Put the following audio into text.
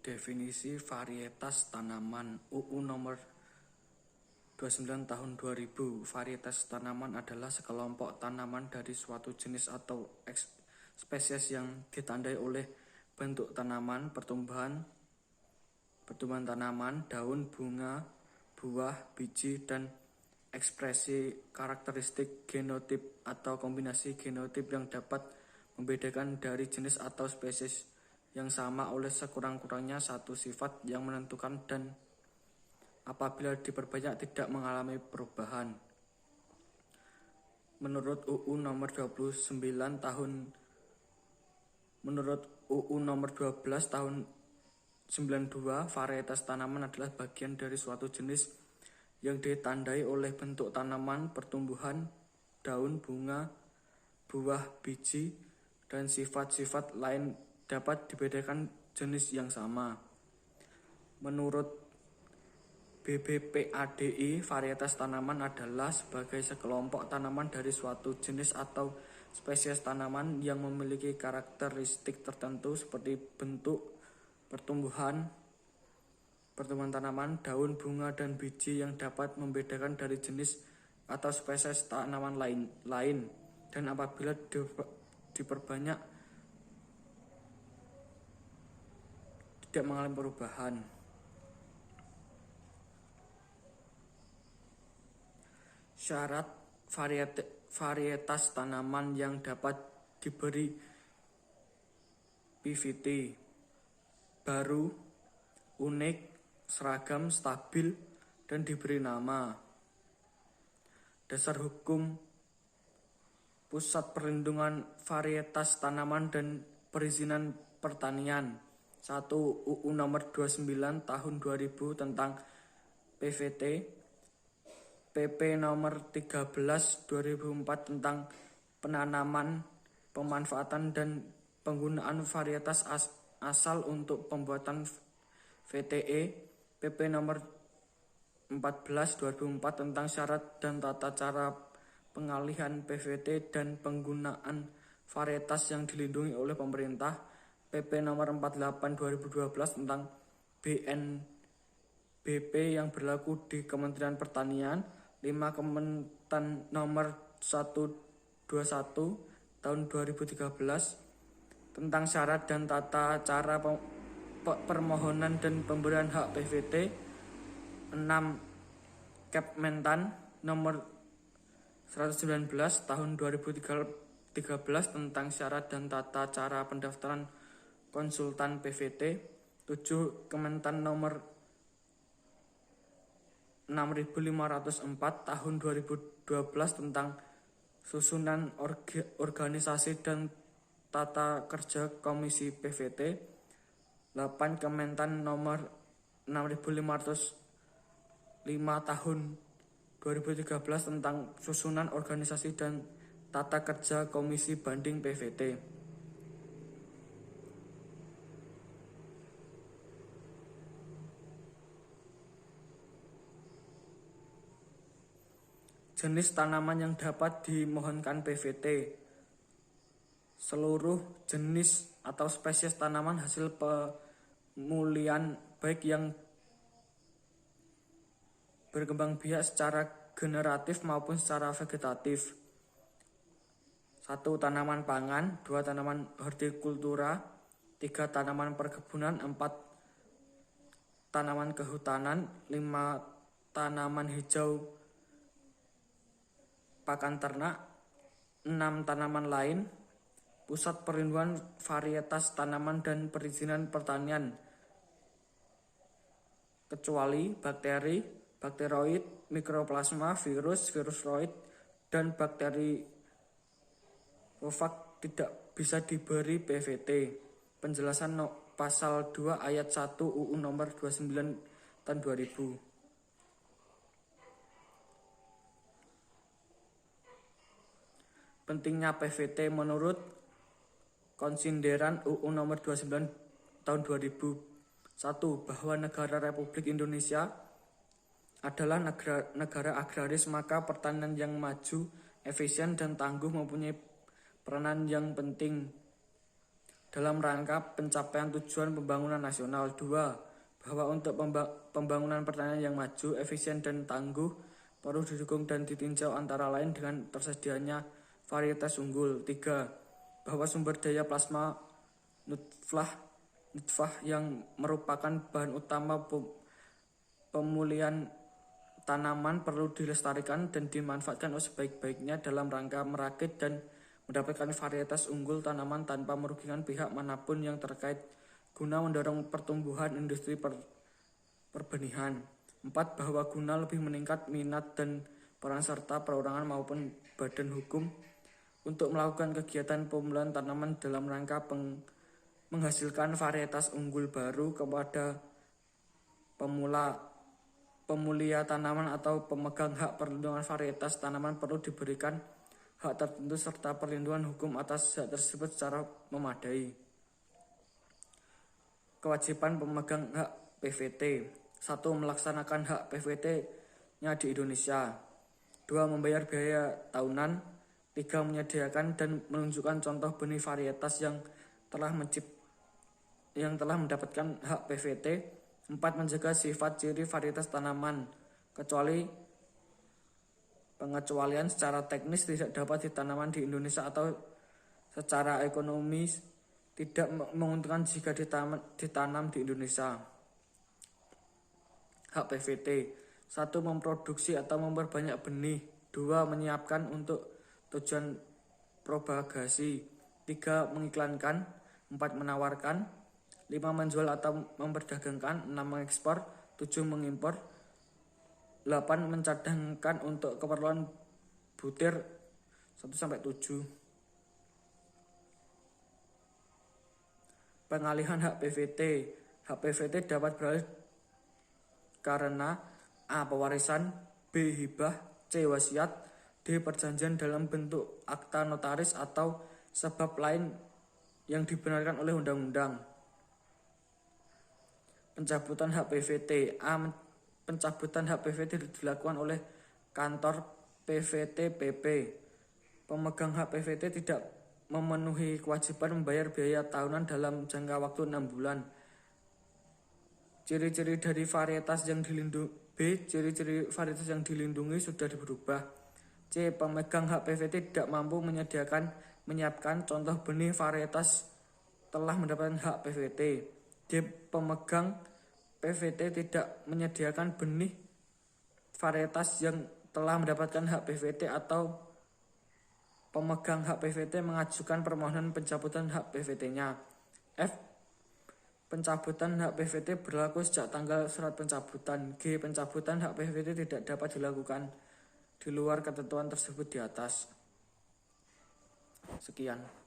Definisi varietas tanaman UU nomor 29 tahun 2000. Varietas tanaman adalah sekelompok tanaman dari suatu jenis atau spesies yang ditandai oleh bentuk tanaman, pertumbuhan tanaman, daun, bunga, buah, biji, dan ekspresi karakteristik genotip atau kombinasi genotip yang dapat membedakan dari jenis atau spesies yang sama oleh sekurang-kurangnya satu sifat yang menentukan dan apabila diperbanyak tidak mengalami perubahan. Menurut UU nomor 12 tahun 92, varietas tanaman adalah bagian dari suatu jenis yang ditandai oleh bentuk tanaman, pertumbuhan, daun, bunga, buah, biji, dan sifat-sifat lain dapat dibedakan jenis yang sama. Menurut BBPADI, varietas tanaman adalah sebagai sekelompok tanaman dari suatu jenis atau spesies tanaman yang memiliki karakteristik tertentu seperti bentuk, pertumbuhan tanaman, daun, bunga, dan biji yang dapat membedakan dari jenis atau spesies tanaman lain dan apabila diperbanyak tidak mengalami perubahan. Syarat varietas tanaman yang dapat diberi PVT: baru, unik, seragam, stabil, dan diberi nama. Dasar hukum Pusat Perlindungan Varietas Tanaman dan Perizinan Pertanian. 1. UU nomor 29 tahun 2000 tentang PVT, PP nomor 13 2004 tentang penanaman, pemanfaatan, dan penggunaan varietas asal untuk pembuatan VTE, PP nomor 14 2004 tentang syarat dan tata cara pengalihan PVT dan penggunaan varietas yang dilindungi oleh pemerintah, PP nomor 48 2012 tentang BNBP yang berlaku di Kementerian Pertanian, 5 Kementan nomor 121 tahun 2013 tentang syarat dan tata cara permohonan dan pemberian hak PVT, 6 Kepmentan nomor 119 tahun 2013 tentang syarat dan tata cara pendaftaran konsultan PVT, 7 Kementan nomor 6504 tahun 2012 tentang susunan organisasi dan tata kerja Komisi PVT, 8 Kementan nomor 6505 tahun 2013 tentang susunan organisasi dan tata kerja Komisi Banding PVT. Jenis tanaman yang dapat dimohonkan PVT: seluruh jenis atau spesies tanaman hasil pemulihan baik yang berkembang biak secara generatif maupun secara vegetatif. 1. Tanaman pangan, 2. Tanaman hortikultura, 3. Tanaman perkebunan, 4. Tanaman kehutanan, 5. Tanaman hijau pakan ternak, 6. Tanaman lain. Pusat Perlindungan Varietas Tanaman dan Perizinan Pertanian, kecuali bakteri, bakteroid, mikroplasma, virus, virusroid, dan bakteri fag tidak bisa diberi PVT. Penjelasan pasal 2 ayat 1 UU nomor 29 tahun 2000. Pentingnya PVT menurut konsideran UU nomor 29 tahun 2000. 1. Bahwa negara Republik Indonesia adalah negara agraris, maka pertanian yang maju, efisien, dan tangguh mempunyai peranan yang penting dalam rangka pencapaian tujuan pembangunan nasional. 2. Bahwa untuk pembangunan pertanian yang maju, efisien dan tangguh perlu didukung dan ditinjau antara lain dengan tersedianya varietas unggul. 3. Bahwa sumber daya plasma nutfah yang merupakan bahan utama pemulihan tanaman perlu dilestarikan dan dimanfaatkan sebaik-baiknya dalam rangka merakit dan mendapatkan varietas unggul tanaman tanpa merugikan pihak manapun yang terkait guna mendorong pertumbuhan industri perbenihan. 4. Bahwa guna lebih meningkat minat dan peran serta perorangan maupun badan hukum untuk melakukan kegiatan pemulihan tanaman dalam rangka menghasilkan varietas unggul baru kepada pemulia tanaman atau pemegang hak perlindungan varietas tanaman perlu diberikan hak tertentu serta perlindungan hukum atas hak tersebut secara memadai. Kewajiban pemegang hak PVT. 1. Melaksanakan hak PVT-nya di Indonesia. 2. Membayar biaya tahunan. 3. Menyediakan dan menunjukkan contoh benih varietas yang telah mendapatkan hak PVT. 4. Menjaga sifat ciri varietas tanaman, kecuali pengecualian secara teknis tidak dapat ditanam di Indonesia atau secara ekonomis tidak menguntungkan jika ditanam di Indonesia. Hak PVT. 1. Memproduksi atau memperbanyak benih. 2. Menyiapkan untuk tujuan propagasi. 3. Mengiklankan. 4. Menawarkan. 5. Menjual atau memperdagangkan. 6. Mengekspor. 7. Mengimpor. 8. Mencadangkan untuk keperluan butir 1-7. Pengalihan hak PVT. Hak PVT dapat beralih karena A. Pewarisan, B. Hibah, C. Wasiat, D. Perjanjian dalam bentuk akta notaris atau sebab lain yang dibenarkan oleh undang-undang. Pencabutan hak PVT. A. Pencabutan hak PVT dilakukan oleh kantor PVT PP. Pemegang hak PVT tidak memenuhi kewajiban membayar biaya tahunan dalam jangka waktu 6 bulan. Ciri-ciri dari varietas yang dilindungi. B. Ciri-ciri varietas yang dilindungi sudah berubah. C. Pemegang hak PVT tidak mampu menyiapkan contoh benih varietas telah mendapatkan hak PVT. D. Pemegang PVT tidak menyediakan benih varietas yang telah mendapatkan hak PVT atau pemegang hak PVT mengajukan permohonan pencabutan hak PVT-nya. F. Pencabutan hak PVT berlaku sejak tanggal surat pencabutan. G. Pencabutan hak PVT tidak dapat dilakukan di luar ketentuan tersebut di atas. Sekian.